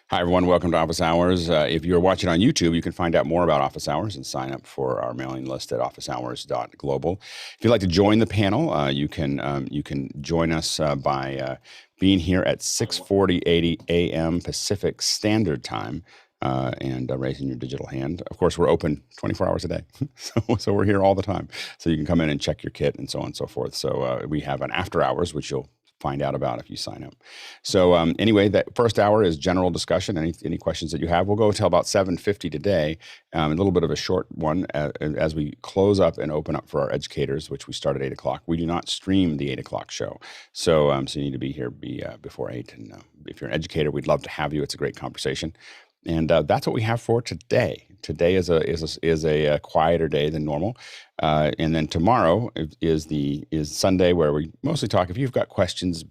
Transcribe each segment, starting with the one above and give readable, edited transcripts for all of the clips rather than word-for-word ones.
Hi, everyone. Welcome to Office Hours. If you're watching on YouTube, you can find out more about Office Hours and sign up for our mailing list at officehours.global. If you'd like to join the panel, you can join us by being here at 6:40 a.m. Pacific Standard Time and raising your digital hand. Of course, we're open 24 hours a day, so we're here all the time. So you can come in and check your kit and so on and so forth. So we have an after hours, which you'll find out about if you sign up. So anyway, that first hour is general discussion. Any questions that you have, we'll go until about 7:50 today. A little bit of a short one as we close up and open up for our educators, which we start at 8 o'clock. We do not stream the 8 o'clock show. So you need to be here before 8. And if you're an educator, we'd love to have you. It's a great conversation. And that's what we have for today. Today is a quieter day than normal, and then tomorrow is Sunday, where we mostly talk. If you've got questions,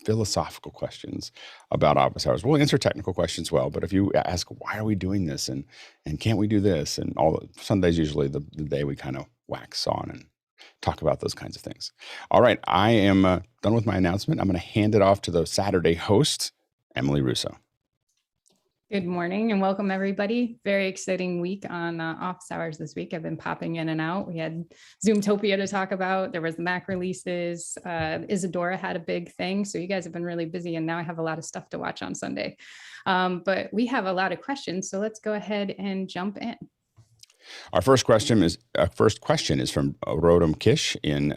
philosophical questions about office hours, we'll answer technical questions well. But if you ask, why are we doing this, and can't we do this, and Sunday's usually the day we kind of wax on and talk about those kinds of things. All right, I am done with my announcement. I'm going to hand it off to the Saturday host, Emily Russo. Good morning and welcome everybody. Very exciting week on Office Hours this week. I've been popping in and out. We had Zoomtopia to talk about. There was the Mac releases. Isadora had a big thing. So you guys have been really busy and now I have a lot of stuff to watch on Sunday. But we have a lot of questions. So let's go ahead and jump in. Our first question is from Rodam Kish in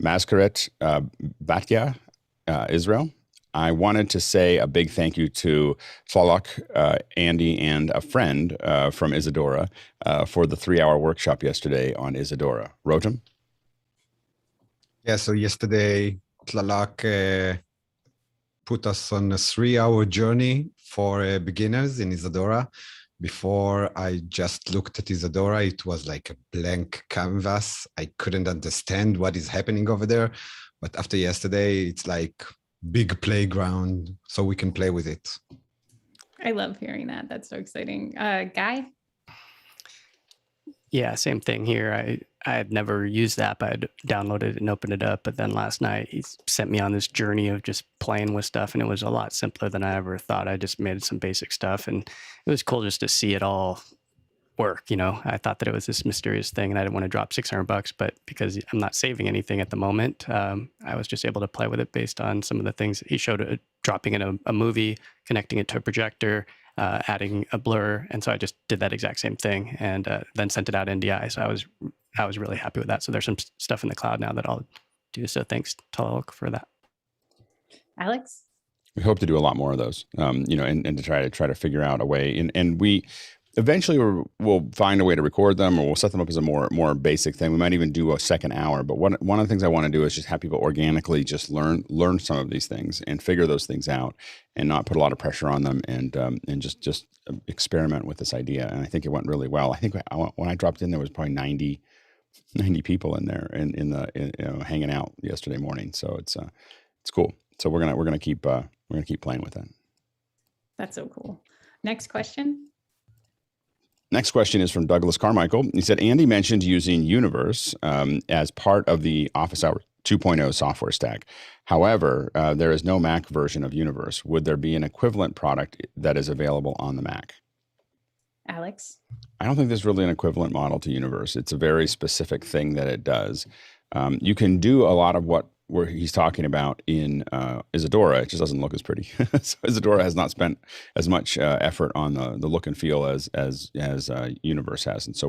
Mazkaret, Batya, Israel. I wanted to say a big thank you to Tlaloc, Andy, and a friend from Isadora for the 3-hour workshop yesterday on Isadora. Rotem? Yeah, so yesterday, Tlaloc put us on a 3-hour journey for beginners in Isadora. Before I just looked at Isadora, it was like a blank canvas. I couldn't understand what is happening over there. But after yesterday, it's like big playground, so we can play with it. I love hearing that. That's so exciting. Guy? Yeah, same thing here. I had never used the app. I'd downloaded it and opened it up, but then last night he sent me on this journey of just playing with stuff, and it was a lot simpler than I ever thought. I just made some basic stuff, and it was cool just to see it all work. I thought that it was this mysterious thing and I didn't want to drop $600, but because I'm not saving anything at the moment, I was just able to play with it based on some of the things that he showed, dropping in a movie, connecting it to a projector, adding a blur. And so I just did that exact same thing and then sent it out NDI. So I was really happy with that. So there's some stuff in the cloud now that I'll do. So thanks Tlaloc for that. Alex? We hope to do a lot more of those, and to try to figure out a way. And we eventually we'll find a way to record them, or we'll set them up as a more basic thing. We might even do a second hour. But one of the things I want to do is just have people organically just learn some of these things and figure those things out, and not put a lot of pressure on them, and just experiment with this idea. And I think it went really well. I think when I dropped in, there was probably 90 people in there hanging out yesterday morning. So it's cool. So we're gonna keep playing with that. That's so cool. Next question. Next question is from Douglas Carmichael. He said, Andy mentioned using Universe as part of the Office Hours 2.0 software stack. However, there is no Mac version of Universe. Would there be an equivalent product that is available on the Mac? Alex? I don't think there's really an equivalent model to Universe. It's a very specific thing that it does. You can do a lot of where he's talking about in Isadora. It just doesn't look as pretty. So Isadora has not spent as much effort on the look and feel as Universe has, and so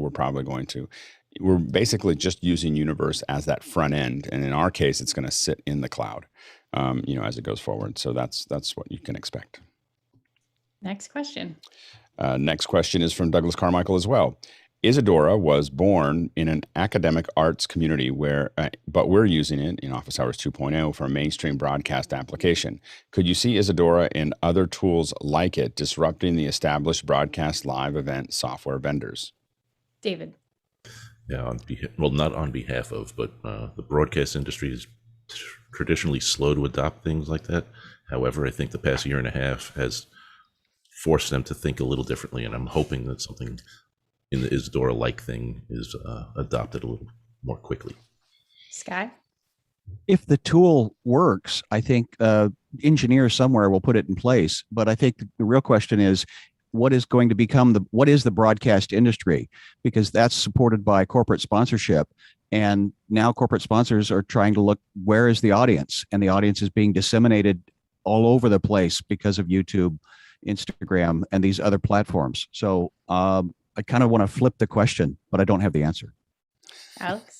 we're basically just using Universe as that front end, and in our case, it's going to sit in the cloud, as it goes forward. So that's what you can expect. Next question. Next question is from Douglas Carmichael as well. Isadora was born in an academic arts community but we're using it in Office Hours 2.0 for a mainstream broadcast application. Could you see Isadora and other tools like it disrupting the established broadcast live event software vendors? David. Yeah, not on behalf of, but the broadcast industry is traditionally slow to adopt things like that. However, I think the past year and a half has forced them to think a little differently, and I'm hoping that something in the Isadora-like thing is adopted a little more quickly. Sky? If the tool works, I think engineer somewhere will put it in place. But I think the real question is, what is going to become what is the broadcast industry? Because that's supported by corporate sponsorship. And now corporate sponsors are trying to look, where is the audience? And the audience is being disseminated all over the place because of YouTube, Instagram, and these other platforms. So I kind of want to flip the question, but I don't have the answer. Alex?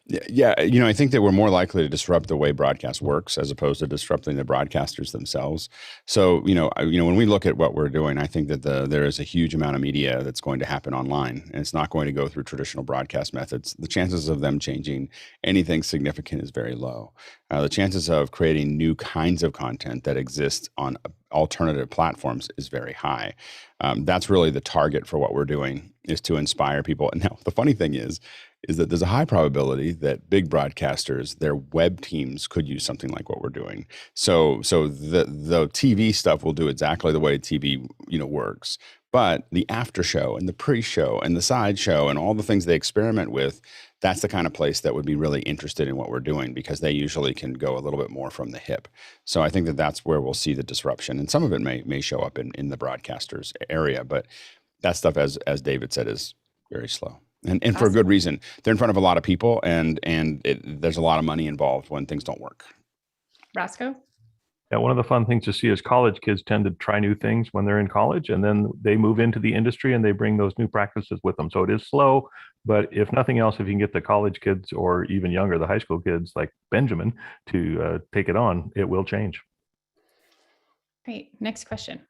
Yeah, I think that we're more likely to disrupt the way broadcast works as opposed to disrupting the broadcasters themselves. So, when we look at what we're doing, I think that there is a huge amount of media that's going to happen online, and it's not going to go through traditional broadcast methods. The chances of them changing anything significant is very low. The chances of creating new kinds of content that exist on alternative platforms is very high. That's really the target for what we're doing, is to inspire people. And now the funny thing is that there's a high probability that big broadcasters, their web teams could use something like what we're doing. So the TV stuff will do exactly the way TV, works. But the after show and the pre-show and the side show and all the things they experiment with, that's the kind of place that would be really interested in what we're doing, because they usually can go a little bit more from the hip. So I think that that's where we'll see the disruption. And some of it may show up in the broadcasters area, but that stuff, as David said, is very slow. And for a good reason. They're in front of a lot of people, and there's a lot of money involved when things don't work. Roscoe? Yeah, one of the fun things to see is college kids tend to try new things when they're in college, and then they move into the industry and they bring those new practices with them. So it is slow, but if nothing else, if you can get the college kids or even younger, the high school kids like Benjamin to take it on, it will change. Great. Next question.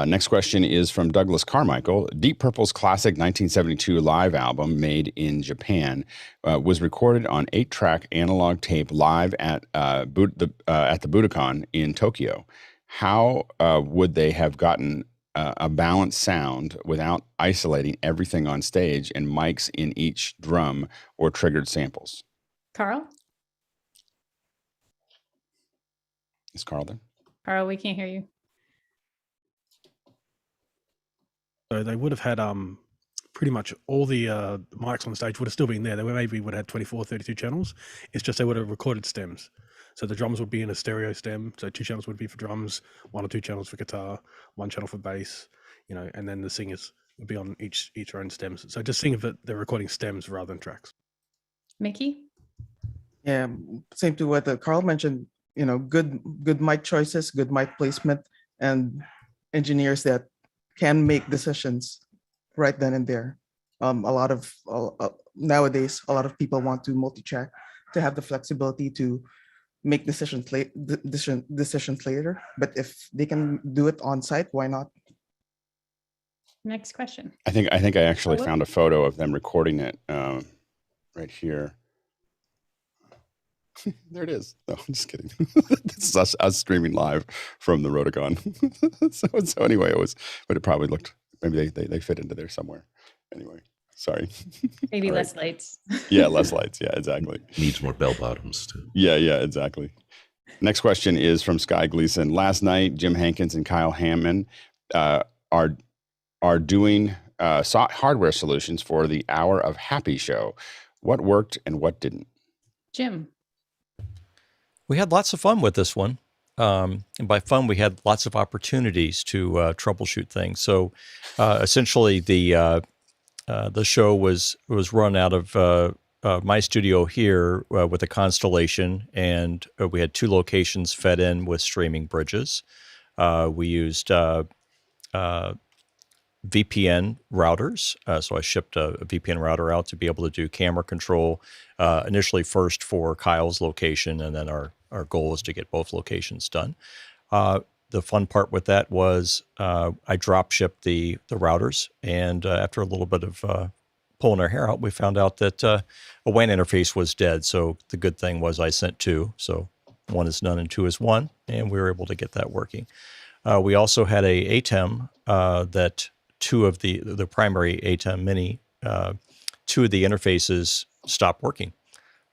Next question is from Douglas Carmichael. Deep Purple's classic 1972 live album, made in Japan, was recorded on 8-track analog tape live at the Budokan in Tokyo. How would they have gotten a balanced sound without isolating everything on stage and mics in each drum or triggered samples? Carl? Is Carl there? Carl, we can't hear you. So they would have had pretty much all the mics on stage would have still been there. They maybe would have had 24, 32 channels. It's just they would have recorded stems. So the drums would be in a stereo stem. So 2 channels would be for drums, 1 or 2 channels for guitar, 1 channel for bass, and then the singers would be on each their own stems. So just think of it, they're recording stems rather than tracks. Mickey? Yeah, same to what Carl mentioned, good mic choices, good mic placement, and engineers that can make decisions right then and there. Nowadays, a lot of people want to multi-track to have the flexibility to make decisions later. But if they can do it on site, why not? Next question. I think I actually found a photo of them recording it right here. There it is. No, I'm just kidding. This is us streaming live from the Budokan. so anyway, but it probably looked, maybe they fit into there somewhere. Anyway, sorry. Maybe less lights. Yeah, less lights. Yeah, exactly. Needs more bell bottoms too. Yeah, exactly. Next question is from Sky Gleason. Last night, Jim Hankins and Kyle Hamman are doing hardware solutions for the Hour of Happy show. What worked and what didn't? Jim? We had lots of fun with this one. And by fun, we had lots of opportunities to troubleshoot things. So essentially, the show was run out of my studio here with a Constellation, and we had 2 locations fed in with streaming bridges. We used VPN routers. So I shipped a VPN router out to be able to do camera control, initially first for Kyle's location, and then our goal was to get both locations done. The fun part with that was I drop shipped the routers, and after a little bit of pulling our hair out, we found out that a WAN interface was dead. So the good thing was I sent 2. So 1 is none and 2 is 1, and we were able to get that working. We also had a ATEM that 2 of the primary ATEM mini, 2 of the interfaces stopped working.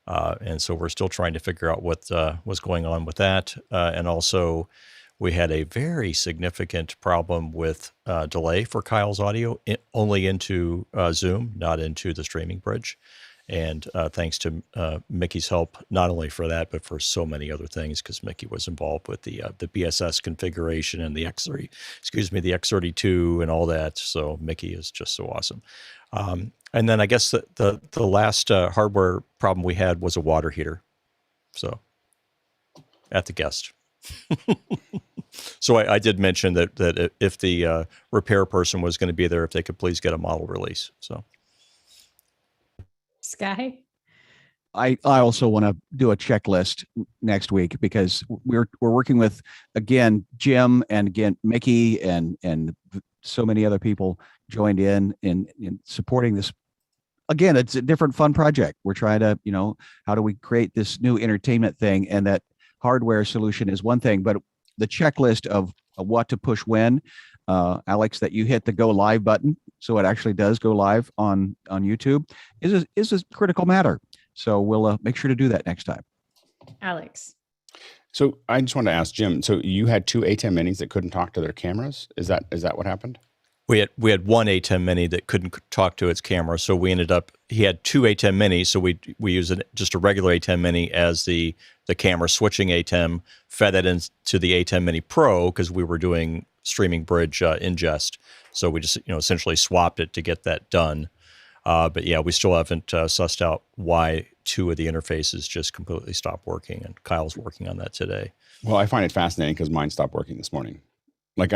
And so we're still trying to figure out what was going on with that. And also, we had a very significant problem with delay for Kyle's audio, only into Zoom, not into the streaming bridge. And thanks to Mickey's help, not only for that, but for so many other things, because Mickey was involved with the BSS configuration and the the X32 and all that. So Mickey is just so awesome. And then I guess the last hardware problem we had was a water heater. So at the guest. So I did mention that if the repair person was going to be there, if they could please get a model release. So. Sky? I also want to do a checklist next week, because we're working with, again, Jim and again Mickey and so many other people joined in supporting this. Again, it's a different fun project. We're trying to, how do we create this new entertainment thing? And that hardware solution is one thing, but the checklist of what to push when, Alex, that you hit the go live button, so it actually does go live on YouTube, is a critical matter. So we'll make sure to do that next time. Alex. So I just wanted to ask Jim. So you had two A10 minis that couldn't talk to their cameras. Is that what happened? We had one A10 mini that couldn't talk to its camera, so we ended up. He had two A10 minis, so we used just a regular A10 mini as the camera switching A10, fed that into the A10 Mini Pro because we were doing streaming bridge ingest. So we just essentially swapped it to get that done. But yeah, we still haven't sussed out why two of the interfaces just completely stopped working, and Kyle's working on that today. Well, I find it fascinating because mine stopped working this morning. Like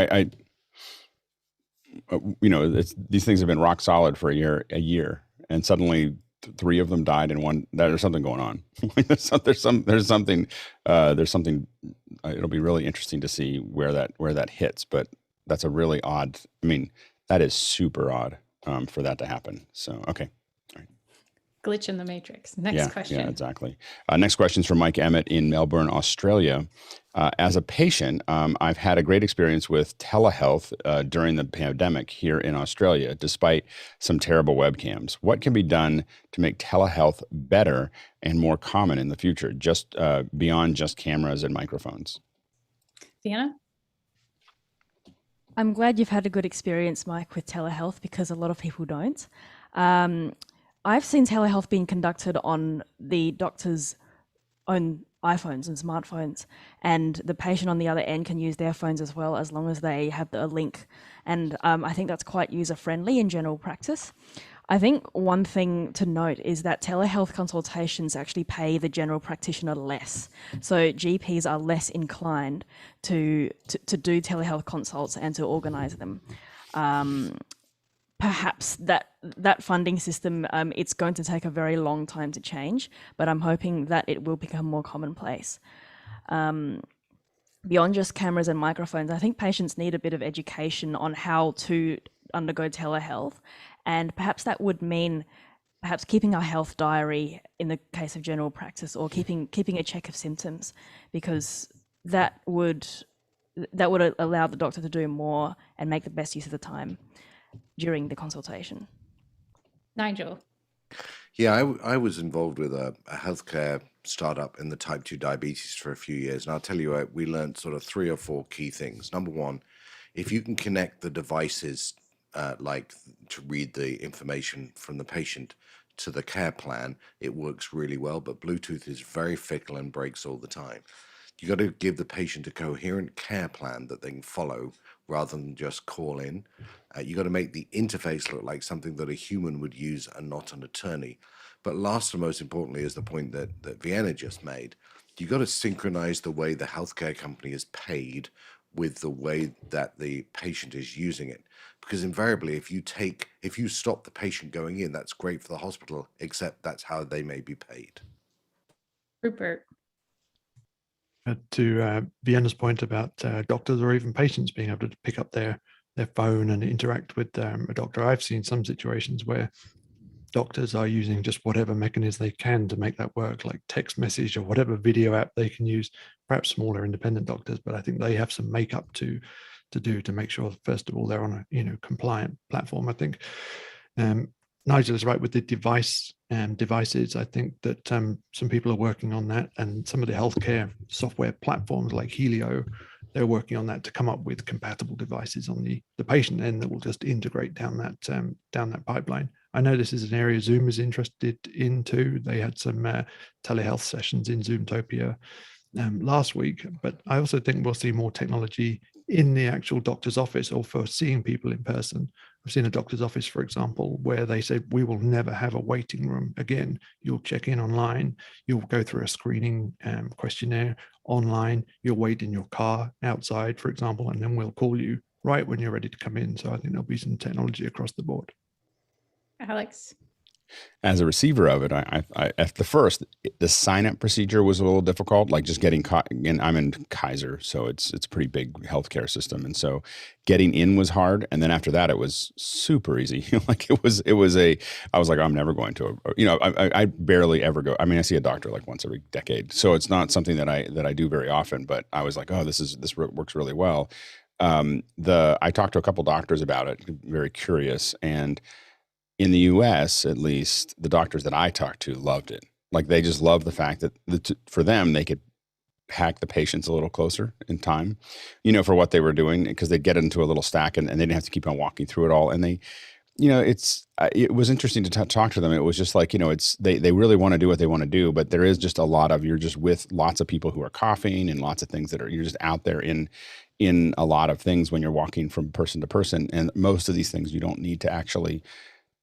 these things have been rock solid for a year, and suddenly three of them died, and one. There's something going on. there's something. It'll be really interesting to see where that hits, but that's a really odd. I mean, that is super odd for that to happen. So okay. Glitch in the matrix. Next question. Yeah, exactly. Next question is from Mike Emmett in Melbourne, Australia. As a patient, I've had a great experience with telehealth during the pandemic here in Australia, despite some terrible webcams. What can be done to make telehealth better and more common in the future, just beyond just cameras and microphones? Deanna? I'm glad you've had a good experience, Mike, with telehealth, because a lot of people don't. I've seen telehealth being conducted on the doctor's own iPhones and smartphones, and the patient on the other end can use their phones as well, as long as they have a link. And I think that's quite user-friendly in general practice. I think one thing to note is that telehealth consultations actually pay the general practitioner less. So GPs are less inclined to do telehealth consults and to organize them. Perhaps that funding system, it's going to take a very long time to change, but I'm hoping that it will become more commonplace. Beyond just cameras and microphones, I think patients need a bit of education on how to undergo telehealth, and perhaps that would mean perhaps keeping a health diary in the case of general practice, or keeping a check of symptoms, because that would allow the doctor to do more and make the best use of the time during the consultation. Nigel. Yeah, I was involved with a healthcare startup in the type 2 diabetes for a few years. And I'll tell you, we learned sort of 3 or 4 key things. Number one, if you can connect the devices, like to read the information from the patient to the care plan, it works really well. But Bluetooth is very fickle and breaks all the time. You got to give the patient a coherent care plan that they can follow rather than just call in. You got to make the interface look like something that a human would use and not an attorney. But last and most importantly is the point that Vienna just made. You got to synchronize the way the healthcare company is paid with the way that the patient is using it. Because invariably, if you stop the patient going in, that's great for the hospital, except that's how they may be paid. Rupert. To Vienna's point about doctors or even patients being able to pick up their phone and interact with a doctor, I've seen some situations where doctors are using just whatever mechanism they can to make that work, like text message or whatever video app they can use, perhaps smaller independent doctors, but I think they have some makeup to do to make sure, first of all, they're on a compliant platform. I think Nigel is right with the devices. I think that some people are working on that, and some of the healthcare software platforms like Helio they're working on that to come up with compatible devices on the patient end that will just integrate down that pipeline. I know this is an area Zoom is interested in too. They had some telehealth sessions in Zoomtopia last week, but I also think we'll see more technology in the actual doctor's office or for seeing people in person. I've seen a doctor's office, for example, where they say, we will never have a waiting room again. You'll check in online, you'll go through a screening questionnaire online, you'll wait in your car outside, for example, and then we'll call you right when you're ready to come in. So I think there'll be some technology across the board. Alex. As a receiver of it, I at the first, the sign-up procedure was a little difficult, like just getting caught. And I'm in Kaiser, so it's a pretty big healthcare system, and so getting in was hard. And then after that, it was super easy. Like I was like, I'm never going to, I barely ever go. I mean, I see a doctor like once every decade, so it's not something that I do very often. But I was like, oh, this works really well. I talked to a couple doctors about it, very curious, and in the US, at least, the doctors that I talked to loved it. Like they just loved the fact that for them, they could pack the patients a little closer in time, for what they were doing, because they'd get into a little stack and they didn't have to keep on walking through it all. And they, it was interesting to talk to them. It was just like, they really want to do what they want to do, but there is just a lot of, you're just with lots of people who are coughing and lots of things you're just out there in a lot of things when you're walking from person to person. And most of these things you don't need to actually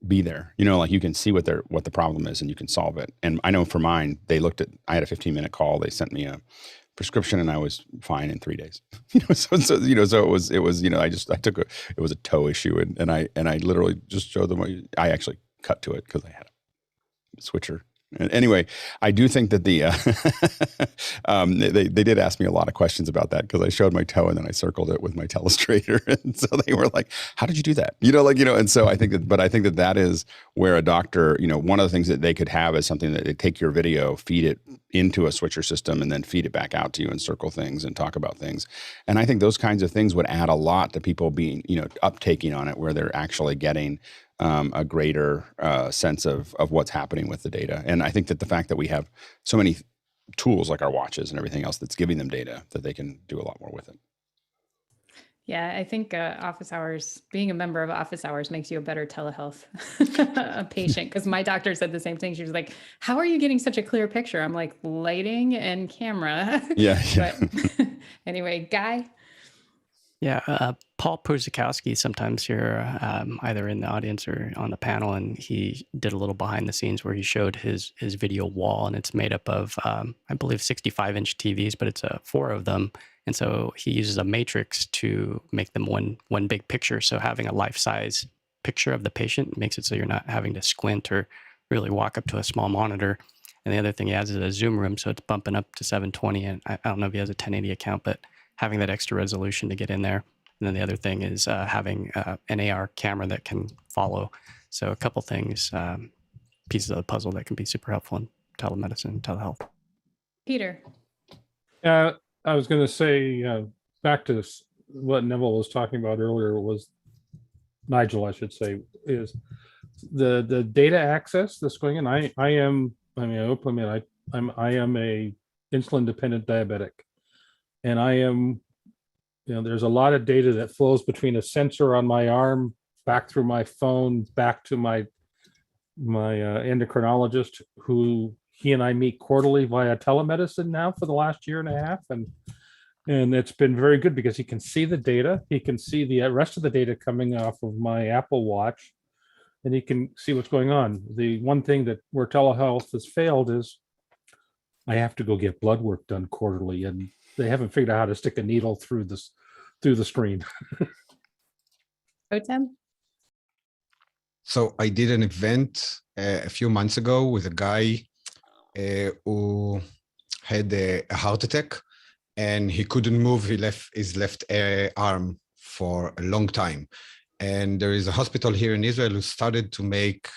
be there, like you can see what the problem is and you can solve it. And I know for mine, I had a 15-minute call. They sent me a prescription and I was fine in 3 days. It was a toe issue and I literally just showed them. I actually cut to it because I had a switcher. And anyway, I do think that they did ask me a lot of questions about that because I showed my toe and then I circled it with my telestrator, and so they were like, "How did you do that?" And so I think that is where a doctor, one of the things that they could have is something that they take your video, feed it into a switcher system, and then feed it back out to you and circle things and talk about things. And I think those kinds of things would add a lot to people being, uptaking on it, where they're actually getting a greater sense of what's happening with the data. And I think that the fact that we have so many tools like our watches and everything else that's giving them data, that they can do a lot more with it. Yeah, I think office hours, being a member of office hours makes you a better telehealth patient, because my doctor said the same thing. She was like, how are you getting such a clear picture? I'm like, lighting and camera. Yeah. But anyway, Guy? Yeah, Paul Puzikowski sometimes here, either in the audience or on the panel, and he did a little behind the scenes where he showed his video wall, and it's made up of, I believe, 65-inch TVs, but it's 4 of them. And so he uses a matrix to make them one big picture. So having a life-size picture of the patient makes it so you're not having to squint or really walk up to a small monitor. And the other thing he has is a Zoom room, so it's bumping up to 720. And I don't know if he has a 1080 account, but having that extra resolution to get in there. And then the other thing is having an AR camera that can follow. So a couple things, pieces of the puzzle that can be super helpful in telemedicine, telehealth. Peter. I was going to say, back to what Neville was talking about earlier, was Nigel, I should say, is the data access that's going in. I am a insulin dependent diabetic. And I am, there's a lot of data that flows between a sensor on my arm, back through my phone, back to my endocrinologist, who he and I meet quarterly via telemedicine now for the last year and a half. And it's been very good because he can see the data. He can see the rest of the data coming off of my Apple Watch, and he can see what's going on. The one thing where telehealth has failed is I have to go get blood work done quarterly, and they haven't figured out how to stick a needle through the screen. Otem? So I did an event a few months ago with a guy who had a heart attack, and he couldn't move his left arm for a long time. And there is a hospital here in Israel who started to make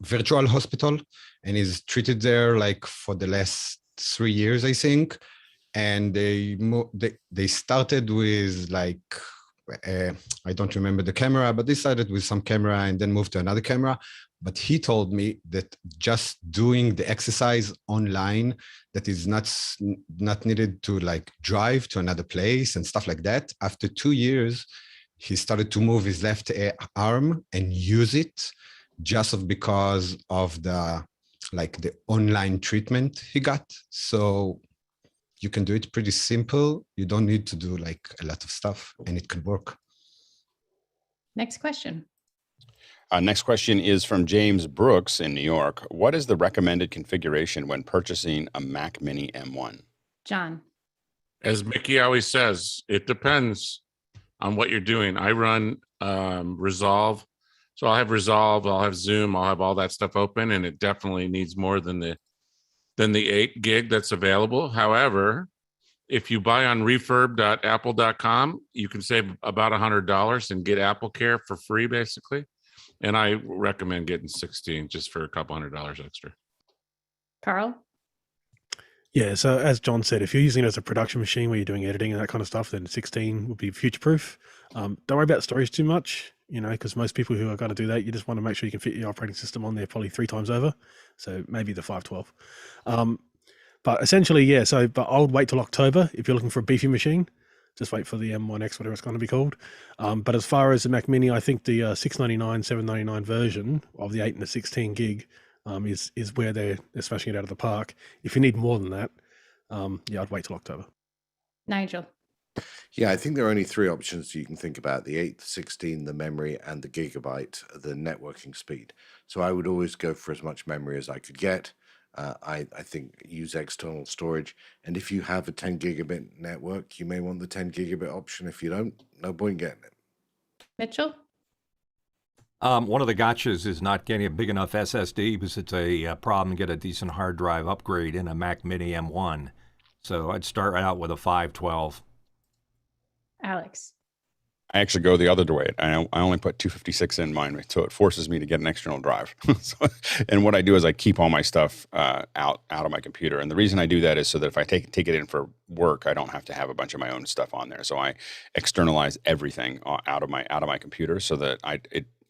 virtual hospital, and he's treated there like for the last 3 years, I think. And they started with like I don't remember the camera, but they started with some camera and then moved to another camera. But he told me that just doing the exercise online, that is not needed to like drive to another place and stuff like that. After 2 years, he started to move his left arm and use it just because of the online treatment he got. So you can do it pretty simple. You don't need to do like a lot of stuff, and it can work. Next question. Next question is from James Brooks in New York. What is the recommended configuration when purchasing a Mac Mini M1? John. As Mickey always says, it depends on what you're doing. I run Resolve. So I'll have Resolve, I'll have Zoom, I'll have all that stuff open, and it definitely needs more than the 8 gig that's available. However, if you buy on refurb.apple.com, you can save about $100 and get Apple Care for free, basically. And I recommend getting 16 just for a couple $100 extra. Carl? Yeah, so as John said, if you're using it as a production machine where you're doing editing and that kind of stuff, then 16 would be future-proof. Don't worry about storage too much, because most people who are going to do that, you just want to make sure you can fit your operating system on there probably 3 times over. So maybe the 512. But essentially, yeah, but I would wait till October if you're looking for a beefy machine. Just wait for the M1X, whatever it's going to be called. But as far as the Mac Mini, I think the $699, $799 version of the 8 and the 16 gig is where they're smashing it out of the park. If you need more than that, I'd wait till October. Nigel. Yeah, I think there are only 3 options you can think about: the 8, the 16, the memory, and the gigabyte, the networking speed. So I would always go for as much memory as I could get. I think use external storage. And if you have a 10 gigabit network, you may want the 10 gigabit option. If you don't, no point getting it. Mitchell? One of the gotchas is not getting a big enough SSD because it's a problem to get a decent hard drive upgrade in a Mac Mini M1. So I'd start right out with a 512. Alex? I actually go the other way. I only put 256 in mine, so it forces me to get an external drive. And what I do is I keep all my stuff out of my computer. And the reason I do that is so that if I take it in for work, I don't have to have a bunch of my own stuff on there. So I externalize everything out of my computer so that I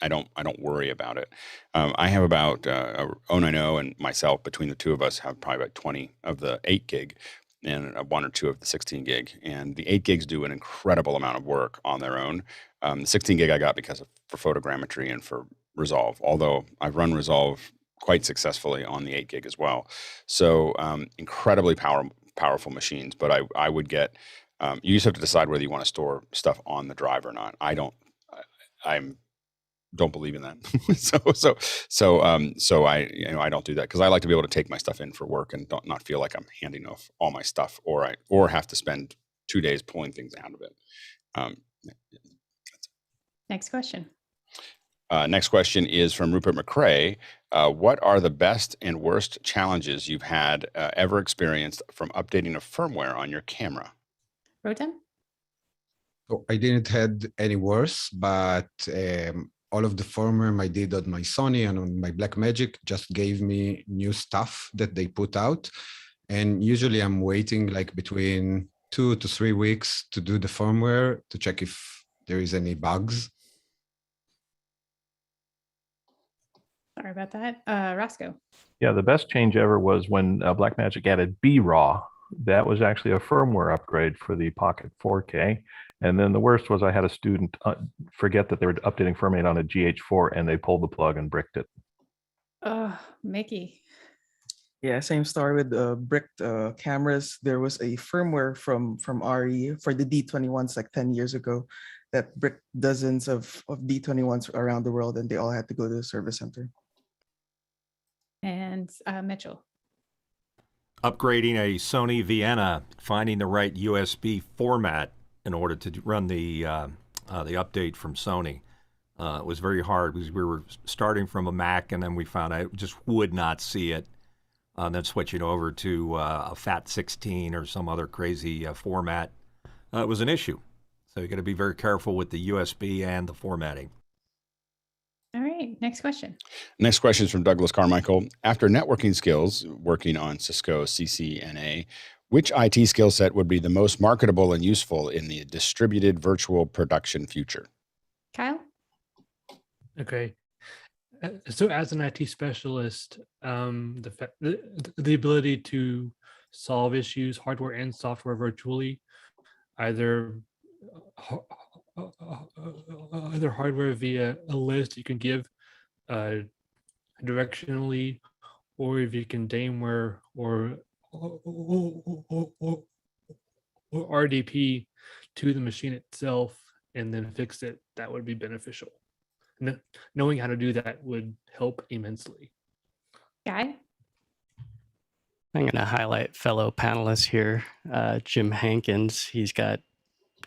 don't worry about it. I have about 090 and myself, between the two of us, have probably about 20 of the 8 gig. And 1 or 2 of the 16 gig. And the 8 gigs do an incredible amount of work on their own. The 16 gig I got for photogrammetry and for Resolve, although I've run Resolve quite successfully on the 8 gig as well. So incredibly powerful machines, but I would get, you just have to decide whether you want to store stuff on the drive or not. I don't believe in that. so I don't do that because I like to be able to take my stuff in for work and not feel like I'm handing off all my stuff or have to spend 2 days pulling things out of it. Next question. Next question is from Rupert McCrae. What are the best and worst challenges you've had ever experienced from updating a firmware on your camera? Rotem? So I didn't had any worse, but all of the firmware I did on my Sony and on my Blackmagic just gave me new stuff that they put out. And usually I'm waiting like between 2 to 3 weeks to do the firmware to check if there is any bugs. Sorry about that. Roscoe? Yeah, the best change ever was when Blackmagic added BRAW. That was actually a firmware upgrade for the Pocket 4K. And then the worst was I had a student forget that they were updating firmware on a GH4 and they pulled the plug and bricked it. Mickey. Yeah, same story with bricked cameras. There was a firmware from RE for the D21s like 10 years ago that bricked dozens of D21s around the world, and they all had to go to the service center. And Mitchell. Upgrading a Sony Vienna, finding the right USB format in order to run the update from Sony. It was very hard because we were starting from a Mac and then we found I just would not see it. Then switching over to a FAT16 or some other crazy format, it was an issue. So you got to be very careful with the USB and the formatting. All right, next question. Next question is from Douglas Carmichael. After networking skills, working on Cisco CCNA, Which IT skill set would be the most marketable and useful in the distributed virtual production future? Kyle? Okay. So as an IT specialist, the ability to solve issues, hardware and software virtually, either hardware via a list you can give directionally, or if you can Dameware or RDP to the machine itself and then fix it, that would be beneficial. Knowing how to do that would help immensely. Guy? I'm going to highlight fellow panelists here. Jim Hankins, he's got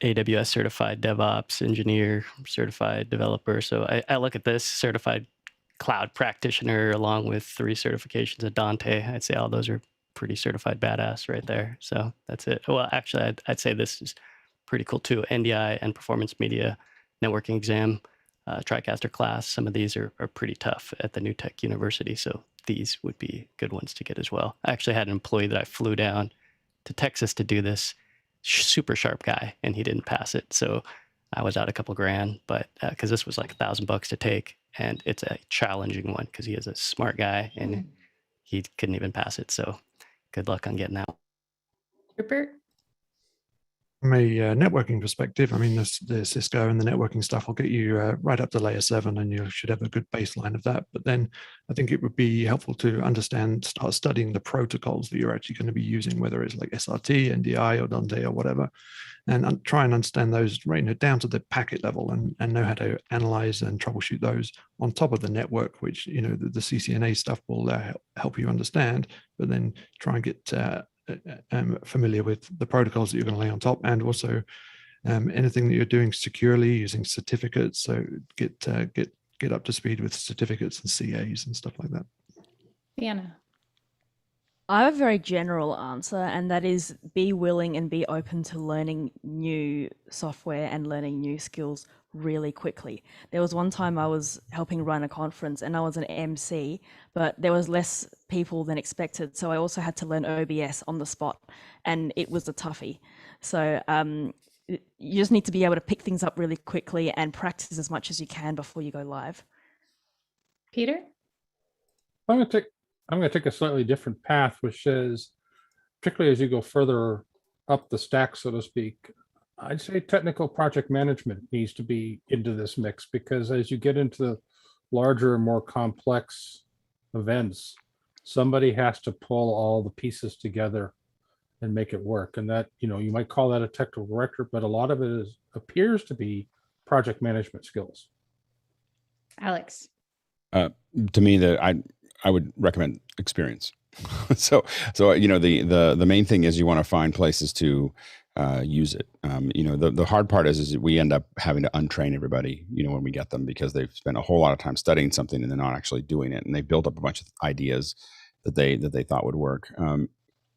AWS certified DevOps engineer, certified developer. So I look at this certified cloud practitioner along with 3 certifications at Dante. I'd say all those are pretty certified badass right there. So that's it. Well, actually, I'd say this is pretty cool too. NDI and performance media networking exam, TriCaster class. Some of these are pretty tough at the New Tech University. So these would be good ones to get as well. I actually had an employee that I flew down to Texas to do this, super sharp guy, and he didn't pass it. So I was out a couple grand, but because this was like $1,000 to take, and it's a challenging one because he is a smart guy and he couldn't even pass it. So good luck on getting that one. Rupert? From a networking perspective, I mean, the Cisco and the networking stuff will get you right up to layer 7, and you should have a good baseline of that. But then I think it would be helpful to start studying the protocols that you're actually going to be using, whether it's like SRT, NDI, or Dante, or whatever, and try and understand those down to the packet level and know how to analyze and troubleshoot those on top of the network, which, the CCNA stuff will help you understand, but then try and get familiar with the protocols that you're going to lay on top, and also anything that you're doing securely using certificates. So get up to speed with certificates and CAs and stuff like that. Deanna? I have a very general answer, and that is be willing and be open to learning new software and learning new skills really quickly. There was one time I was helping run a conference and I was an MC, but there was less people than expected. So I also had to learn OBS on the spot, and it was a toughie. So you just need to be able to pick things up really quickly and practice as much as you can before you go live. Peter? I'm going to take a slightly different path, which is, particularly as you go further up the stack, so to speak, I'd say technical project management needs to be into this mix, because as you get into the larger and more complex events, somebody has to pull all the pieces together and make it work. And that, you might call that a technical director, but a lot of it appears to be project management skills. Alex? To me, I would recommend experience. so the main thing is you want to find places to use it. The hard part is we end up having to untrain everybody, when we get them, because they've spent a whole lot of time studying something and they're not actually doing it, and they built up a bunch of ideas that they thought would work.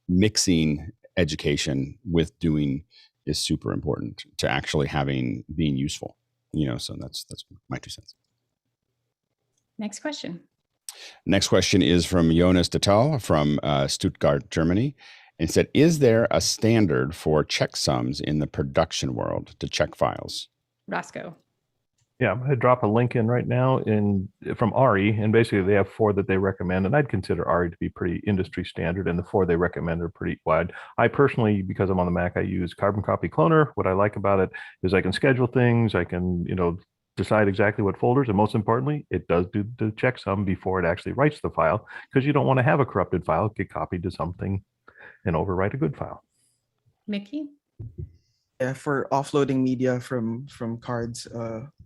Mixing education with doing is super important to actually being useful. So that's my 2 cents. Next question. Next question is from Jonas Detal from Stuttgart, Germany. And said, is there a standard for checksums in the production world to check files? Roscoe? Yeah, I'm going to drop a link in right now from ARI, and basically they have 4 that they recommend, and I'd consider ARI to be pretty industry standard, and the 4 they recommend are pretty wide. I personally, because I'm on the Mac, I use Carbon Copy Cloner. What I like about it is I can schedule things, I can, decide exactly what folders, and most importantly, it does do the checksum before it actually writes the file, because you don't want to have a corrupted file get copied to something and overwrite a good file. Mickey? Yeah, for offloading media from cards,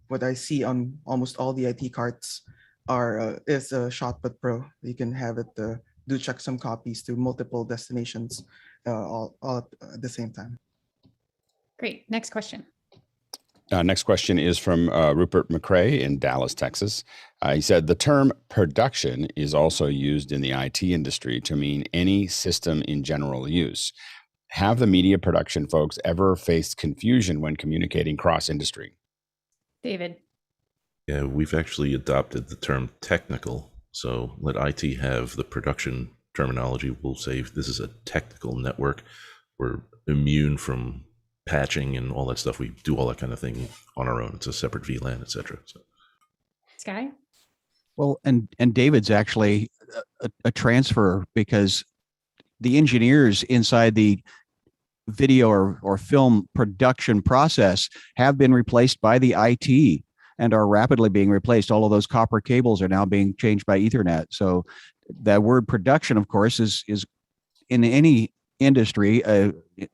what I see on almost all the IT cards is Shotput Pro. You can have it do checksum copies to multiple destinations all at the same time. Great. Next question. Next question is from Rupert McCrae in Dallas, Texas. He said, the term production is also used in the IT industry to mean any system in general use. Have the media production folks ever faced confusion when communicating cross-industry? David? Yeah, we've actually adopted the term technical. So let IT have the production terminology, we'll say this is a technical network. We're immune from patching and all that stuff. We do all that kind of thing on our own. It's a separate VLAN, et cetera. So. Sky? Well, and David's actually a transfer, because the engineers inside the video or film production process have been replaced by the IT and are rapidly being replaced. All of those copper cables are now being changed by Ethernet. So that word production, of course, is in any industry a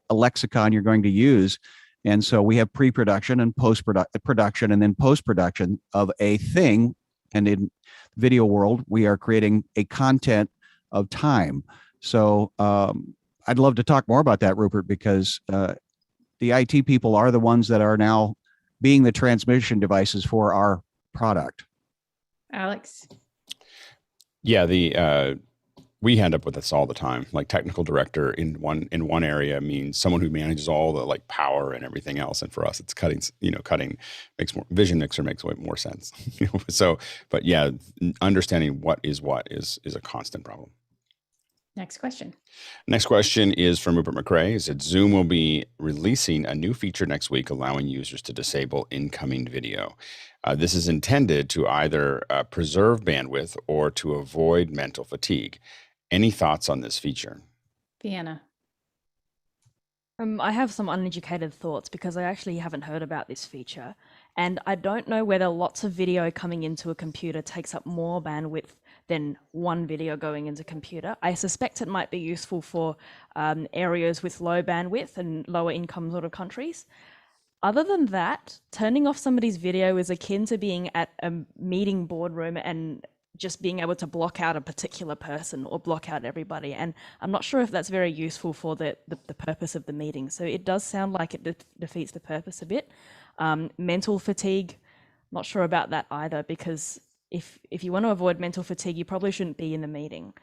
lexicon you're going to use. And so we have pre-production and post-production, and then post-production of a thing. And in video world, we are creating a content of time. So I'd love to talk more about that, Rupert, because the IT people are the ones that are now being the transmission devices for our product. Alex? Yeah, we end up with this all the time. Like technical director in one area means someone who manages all the like power and everything else. And for us, it's cutting makes more, vision mixer makes way more sense. So, but yeah, understanding what is a constant problem. Next question. Next question is from Rupert McRae. It said, Zoom will be releasing a new feature next week, allowing users to disable incoming video. This is intended to either preserve bandwidth or to avoid mental fatigue. Any thoughts on this feature? Vienna? I have some uneducated thoughts because I actually haven't heard about this feature. And I don't know whether lots of video coming into a computer takes up more bandwidth than one video going into a computer. I suspect it might be useful for areas with low bandwidth and lower income sort of countries. Other than that, turning off somebody's video is akin to being at a meeting boardroom and just being able to block out a particular person or block out everybody. And I'm not sure if that's very useful for the purpose of the meeting. So it does sound like it defeats the purpose a bit. Mental fatigue, not sure about that either, because if you want to avoid mental fatigue, you probably shouldn't be in the meeting.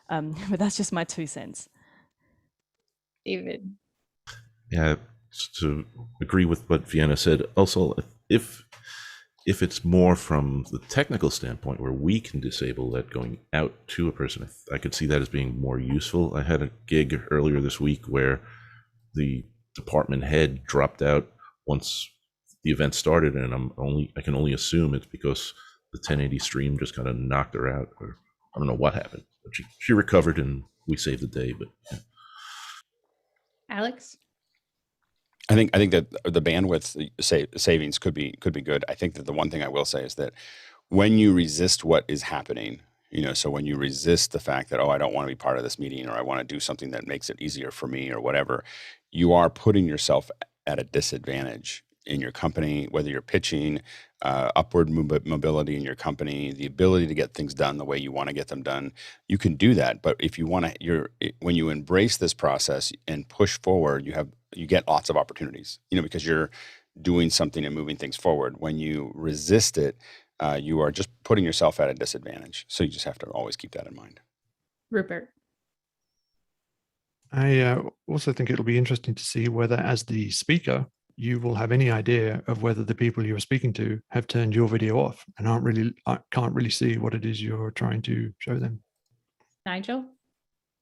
But that's just my 2 cents. David? Yeah, to agree with what Vienna said. Also, if it's more from the technical standpoint where we can disable that going out to a person, I could see that as being more useful. I had a gig earlier this week where the department head dropped out once the event started, and I can only assume it's because the 1080 stream just kind of knocked her out, or I don't know what happened, but she recovered and we saved the day. But yeah. Alex? I think that the bandwidth savings could be good. I think that the one thing I will say is that when you resist what is happening, so when you resist the fact that, I don't want to be part of this meeting, or I want to do something that makes it easier for me or whatever, you are putting yourself at a disadvantage in your company, whether you're pitching upward mobility in your company, the ability to get things done the way you want to get them done. You can do that, but if you want to, when you embrace this process and push forward, you get lots of opportunities, because you're doing something and moving things forward. When you resist it, you are just putting yourself at a disadvantage. So you just have to always keep that in mind. Rupert? I also think it'll be interesting to see whether, as the speaker, you will have any idea of whether the people you are speaking to have turned your video off and I can't really see what it is you're trying to show them. Nigel?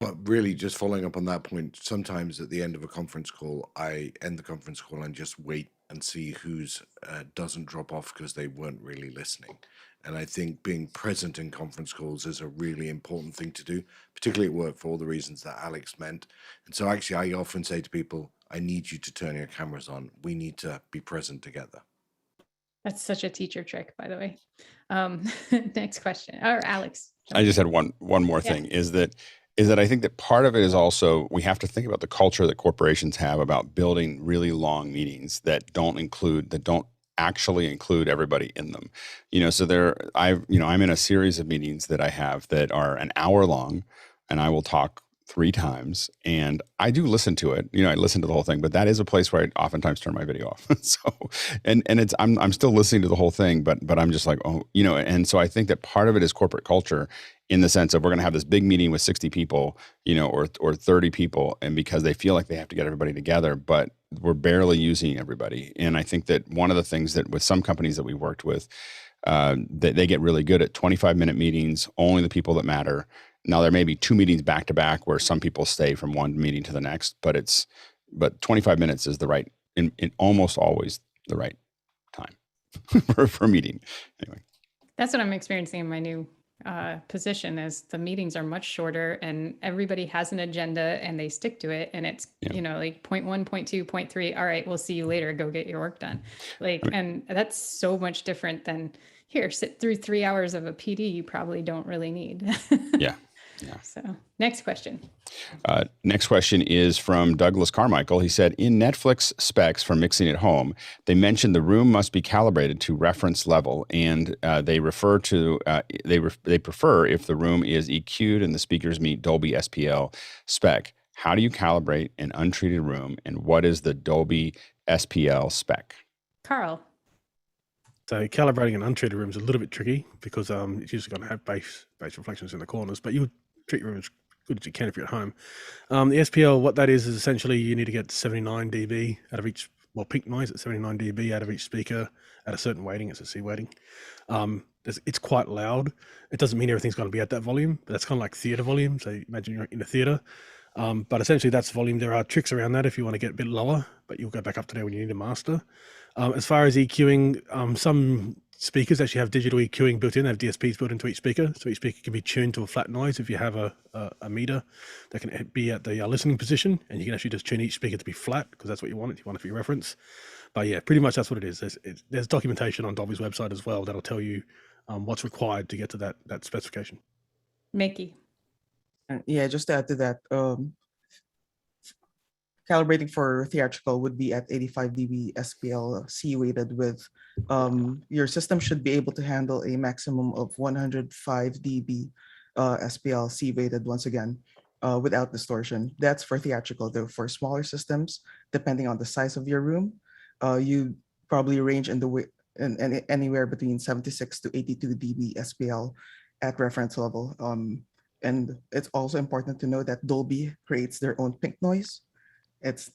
But really, just following up on that point, sometimes at the end of a conference call, I end the conference call and just wait and see whose doesn't drop off because they weren't really listening. And I think being present in conference calls is a really important thing to do, particularly at work, for all the reasons that Alex meant. And so actually, I often say to people, I need you to turn your cameras on. We need to be present together. That's such a teacher trick, by the way. Next question. Or Alex. I just had one more thing, is that I think that part of it is also, we have to think about the culture that corporations have about building really long meetings that don't actually include everybody in them. So I'm in a series of meetings that I have that are an hour long, and I will talk 3 times, and I do listen to it. I listen to the whole thing, but that is a place where I oftentimes turn my video off. So, and it's I'm still listening to the whole thing, but I'm just like, and so I think that part of it is corporate culture, in the sense of we're going to have this big meeting with 60 people, or 30 people, and because they feel like they have to get everybody together, but we're barely using everybody. And I think that one of the things that with some companies that we worked with, that they get really good at 25-minute meetings, only the people that matter. Now there may be 2 meetings back to back where some people stay from one meeting to the next, but 25 minutes is the right, in almost always the right time for a meeting. Anyway. That's what I'm experiencing in my new position, is the meetings are much shorter and everybody has an agenda and they stick to it. And it's, like point 1, point 2, point 3. All right, we'll see you later. Go get your work done. And that's so much different than here, sit through 3 hours of a PD you probably don't really need. Yeah. So next question. Next question is from Douglas Carmichael. He said, in Netflix specs for mixing at home, they mentioned the room must be calibrated to reference level, and they refer to they prefer if the room is EQ'd and the speakers meet Dolby SPL spec. How do you calibrate an untreated room, and what is the Dolby SPL spec? Carl. So calibrating an untreated room is a little bit tricky because it's usually going to have base reflections in the corners, but you treat your room as good as you can if you're at home. The SPL, what that is essentially you need to get 79 dB out of each, peak noise at 79 dB out of each speaker at a certain weighting. It's a C weighting. It's quite loud. It doesn't mean everything's going to be at that volume, but that's kind of like theater volume. So imagine you're in a theater. But essentially that's volume. There are tricks around that if you want to get a bit lower, but you'll go back up to there when you need a master. As far as EQing, some speakers actually have digital EQing built in. They have DSPs built into each speaker. So each speaker can be tuned to a flat noise if you have a meter that can be at the listening position. And you can actually just tune each speaker to be flat because that's what you want. You want it for your reference. But yeah, pretty much that's what it is. There's documentation on Dolby's website as well that'll tell you what's required to get to that specification. Mickey. Yeah, just to add to that, calibrating for theatrical would be at 85 dB SPL C weighted with your system should be able to handle a maximum of 105 dB SPL C weighted once again without distortion. That's for theatrical. Though for smaller systems, depending on the size of your room, you probably range in anywhere between 76 to 82 dB SPL at reference level. And it's also important to know that Dolby creates their own pink noise. It's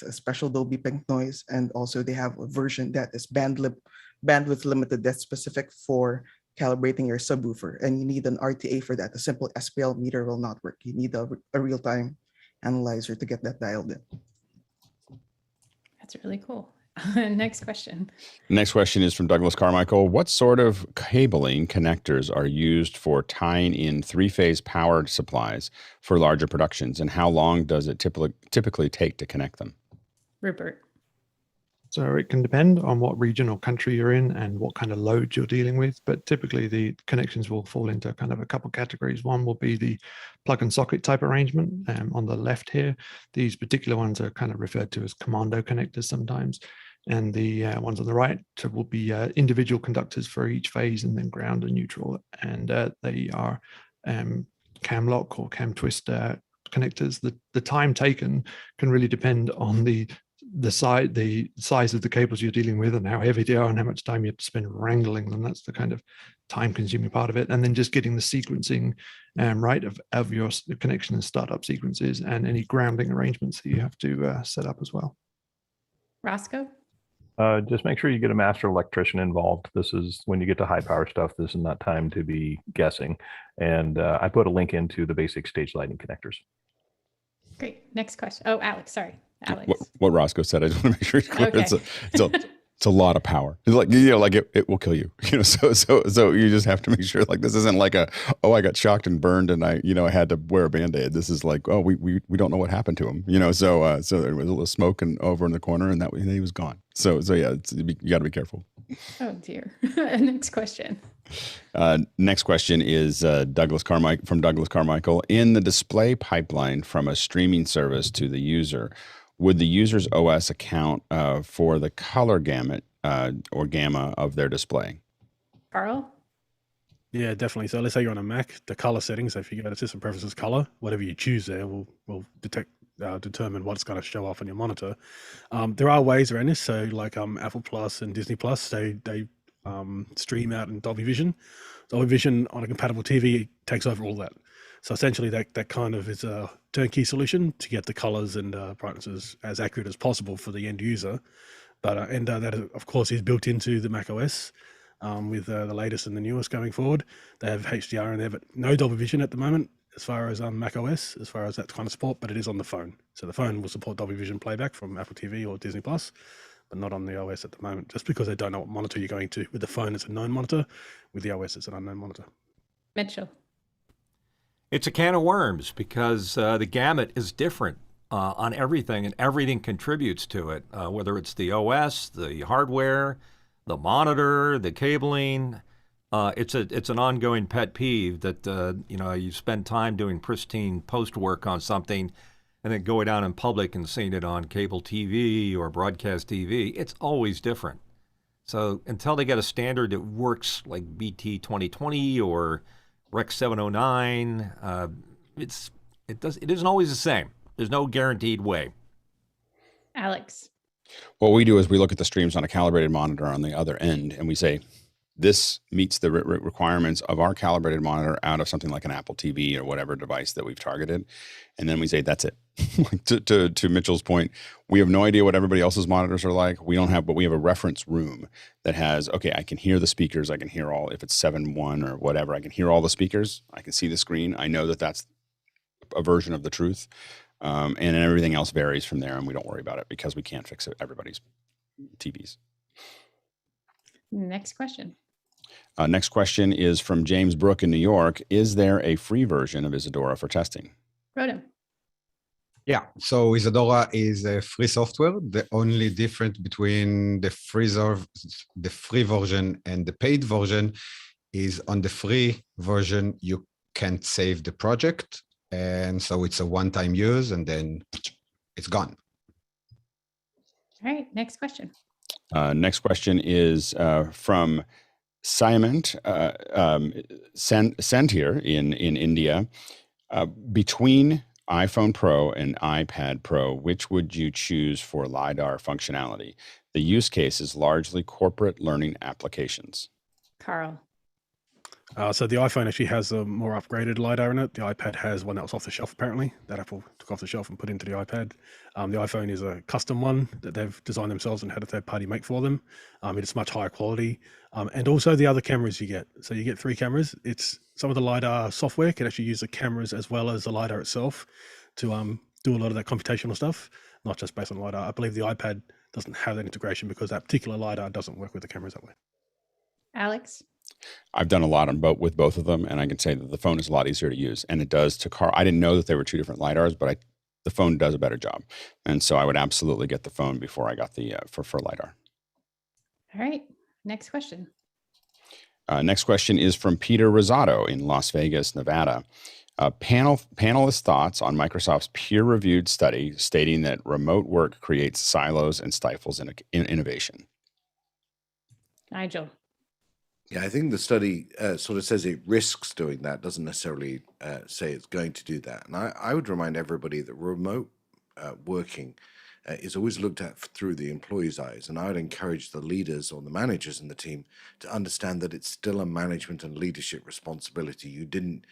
a special Dolby pink noise, and also they have a version that is bandwidth limited that's specific for calibrating your subwoofer, and you need an RTA for that. A simple SPL meter will not work. You need a real-time analyzer to get that dialed in. That's really cool. Next question. Next question is from Douglas Carmichael. What sort of cabling connectors are used for tying in three-phase power supplies for larger productions, and how long does it typically take to connect them? Rupert. So it can depend on what region or country you're in and what kind of load you're dealing with, but typically the connections will fall into kind of a couple categories. One will be the plug and socket type arrangement on the left here. These particular ones are kind of referred to as commando connectors sometimes. And the ones on the right will be individual conductors for each phase and then ground and neutral. And they are cam lock or cam twist connectors. The time taken can really depend on the size of the cables you're dealing with and how heavy they are and how much time you have to spend wrangling them. That's the kind of time consuming part of it. And then just getting the sequencing right of your connection and startup sequences and any grounding arrangements that you have to set up as well. Roscoe? Just make sure you get a master electrician involved. This is when you get to high power stuff. This is not time to be guessing. And I put a link into the basic stage lighting connectors. Great. Next question. Oh, Alex. Sorry, Alex. What Roscoe said. I just want to make sure it's clear. Okay. It's a lot of power. It's like, it will kill you. So you just have to make sure this isn't like I got shocked and burned and I had to wear a Band-Aid. This is like, we don't know what happened to him. So there was a little smoke over in the corner and he was gone. So yeah, you got to be careful. Oh dear. Next question. Next question is Douglas Carmichael. In the display pipeline from a streaming service to the user, would the user's OS account for the color gamut or gamma of their display? Carl? Yeah, definitely. So let's say you're on a Mac, the color settings, so if you go to system preferences color, whatever you choose there will determine what's going to show off on your monitor. There are ways around this. So like Apple Plus and Disney Plus, they stream out in Dolby Vision. Dolby Vision on a compatible TV takes over all that. So essentially that kind of is a turnkey solution to get the colors and brightnesses as accurate as possible for the end user. But that of course is built into the Mac OS with the latest and the newest going forward. They have HDR in there, but no Dolby Vision at the moment. as far as Mac OS, as far as that kind of support, but it is on the phone. So the phone will support Dolby Vision playback from Apple TV or Disney Plus, but not on the OS at the moment, just because they don't know what monitor you're going to. With the phone, it's a known monitor. With the OS, it's an unknown monitor. Mitchell. It's a can of worms because the gamut is different on everything, and everything contributes to it, whether it's the OS, the hardware, the monitor, the cabling. It's an ongoing pet peeve that you spend time doing pristine post work on something, and then going out in public and seeing it on cable TV or broadcast TV. It's always different. So until they get a standard that works like BT 2020 or Rec 709, it isn't always the same. There's no guaranteed way. Alex. What we do is we look at the streams on a calibrated monitor on the other end, and we say, this meets the requirements of our calibrated monitor out of something like an Apple TV or whatever device that we've targeted. And then we say, that's it. to Mitchell's point, we have no idea what everybody else's monitors are like. We don't have, but we have a reference room that has, okay, I can hear the speakers. I can hear all, if it's 7.1 or whatever, I can hear all the speakers. I can see the screen. I know that that's a version of the truth. And everything else varies from there, and we don't worry about it because we can't fix everybody's TVs. Next question. Next question is from James Brook in New York. Is there a free version of Isadora for testing? Rodham. Yeah, so Isadora is a free software. The only difference between the free version and the paid version is on the free version, you can't save the project. And so it's a one-time use and then it's gone. All right, next question. Next question is from Simon Sentir in India. Between iPhone Pro and iPad Pro, which would you choose for LiDAR functionality? The use case is largely corporate learning applications. Carl. So the iPhone actually has a more upgraded LiDAR in it. The iPad has one that was off the shelf, apparently, that Apple took off the shelf and put into the iPad. The iPhone is a custom one that they've designed themselves and had a third party make for them. It's much higher quality. And also the other cameras you get. So you get 3 cameras. It's some of the LiDAR software can actually use the cameras as well as the LiDAR itself to do a lot of that computational stuff, not just based on LiDAR. I believe the iPad doesn't have that integration because that particular LiDAR doesn't work with the cameras that way. Alex. I've done a lot with both of them, and I can say that the phone is a lot easier to use. And it does to Carl. I didn't know that they were 2 different LiDARs, but the phone does a better job. And so I would absolutely get the phone before I got the for LiDAR. All right, next question. Next question is from Peter Rosado in Las Vegas, Nevada. Panelist thoughts on Microsoft's peer-reviewed study stating that remote work creates silos and stifles innovation. Nigel. Yeah, I think the study sort of says it risks doing that, doesn't necessarily say it's going to do that. And I would remind everybody that remote working is always looked at through the employee's eyes. And I would encourage the leaders or the managers in the team to understand that it's still a management and leadership responsibility. You didn't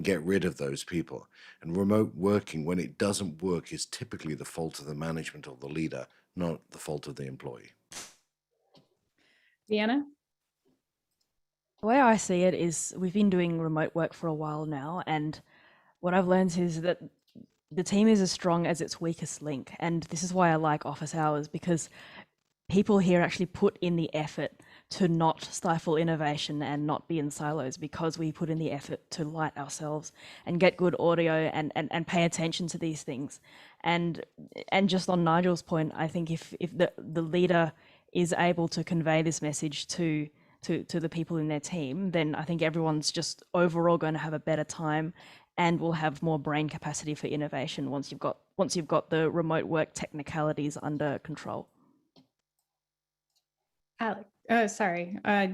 get rid of those people. And remote working, when it doesn't work, is typically the fault of the management or the leader, not the fault of the employee. Deanna? The way I see it is we've been doing remote work for a while now, and what I've learned is that the team is as strong as its weakest link. And this is why I like office hours, because people here actually put in the effort to not stifle innovation and not be in silos, because we put in the effort to light ourselves and get good audio and pay attention to these things. And just on Nigel's point, I think if the leader is able to convey this message to the people in their team, then I think everyone's just overall going to have a better time and will have more brain capacity for innovation once you've got the remote work technicalities under control. Alex,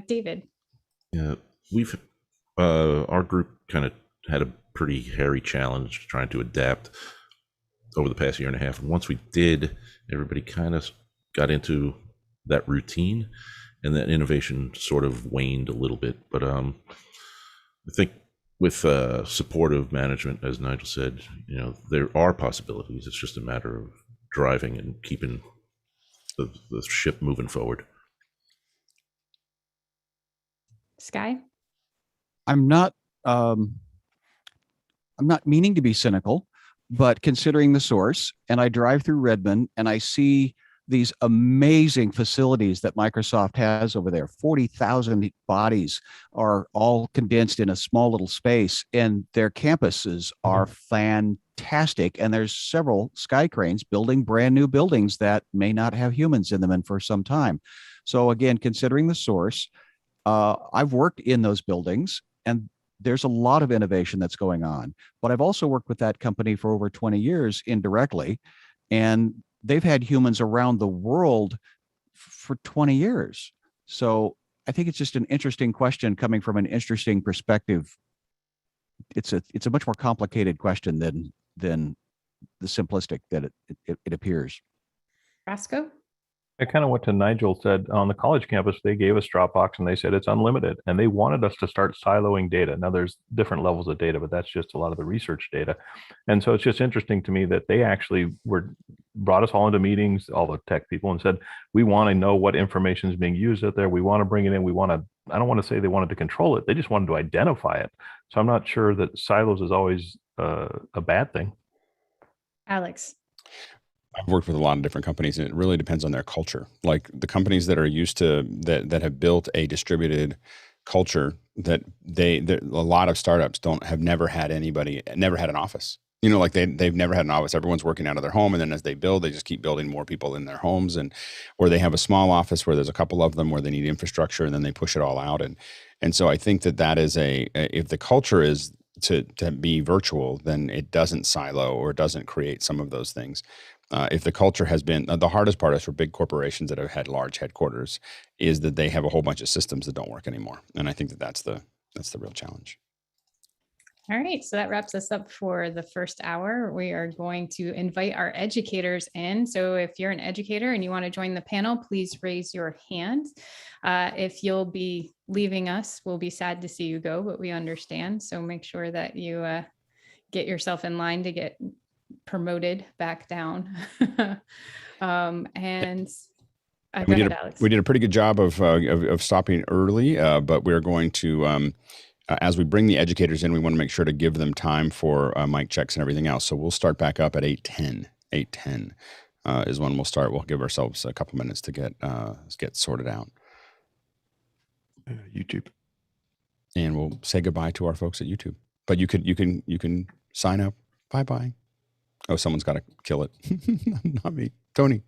David. Yeah, we've our group kind of had a pretty hairy challenge trying to adapt over the past year and a half. And once we did, everybody kind of got into that routine, and that innovation sort of waned a little bit. But I think with supportive management, as Nigel said, there are possibilities. It's just a matter of driving and keeping the ship moving forward. Sky? I'm not I'm not meaning to be cynical, but considering the source, and I drive through Redmond and I see these amazing facilities that Microsoft has over there. 40,000 bodies are all condensed in a small little space, and their campuses are fantastic. And there's several sky cranes building brand new buildings that may not have humans in them and for some time. So again, considering the source, I've worked in those buildings, and there's a lot of innovation that's going on. But I've also worked with that company for over 20 years indirectly, and they've had humans around the world for 20 years. So I think it's just an interesting question coming from an interesting perspective. It's a much more complicated question than the simplistic that it appears. Roscoe? I kind of went to Nigel said on the college campus, they gave us Dropbox and they said it's unlimited, and they wanted us to start siloing data. Now there's different levels of data, but that's just a lot of the research data. And so it's just interesting to me that they actually brought us all into meetings, all the tech people, and said, we want to know what information is being used out there. We want to bring it in. I don't want to say they wanted to control it. They just wanted to identify it. So I'm not sure that silos is always a bad thing. Alex? I've worked with a lot of different companies, and it really depends on their culture. Like the companies that are used to that have built a distributed culture, that a lot of startups have never had an office. You know, like they've never had an office. Everyone's working out of their home, and then as they build, they just keep building more people in their homes, or they have a small office where there's a couple of them where they need infrastructure, and then they push it all out. And so I think that is if the culture is to be virtual, then it doesn't silo or doesn't create some of those things. If the culture has been, the hardest part is for big corporations that have had large headquarters, is that they have a whole bunch of systems that don't work anymore. And I think that's the real challenge. All right, so that wraps us up for the first hour. We are going to invite our educators in. So if you're an educator and you want to join the panel, please raise your hand. If you'll be leaving us, we'll be sad to see you go, but we understand. So make sure that you get yourself in line to get promoted back down. And we did a pretty good job of stopping early, but we're going to, as we bring the educators in, we want to make sure to give them time for mic checks and everything else. So we'll start back up at 8:10. 8:10 is when we'll start. We'll give ourselves a couple minutes to get sorted out. YouTube. And we'll say goodbye to our folks at YouTube. But you can sign up. Bye-bye. Oh, someone's got to kill it. Not me. Tony.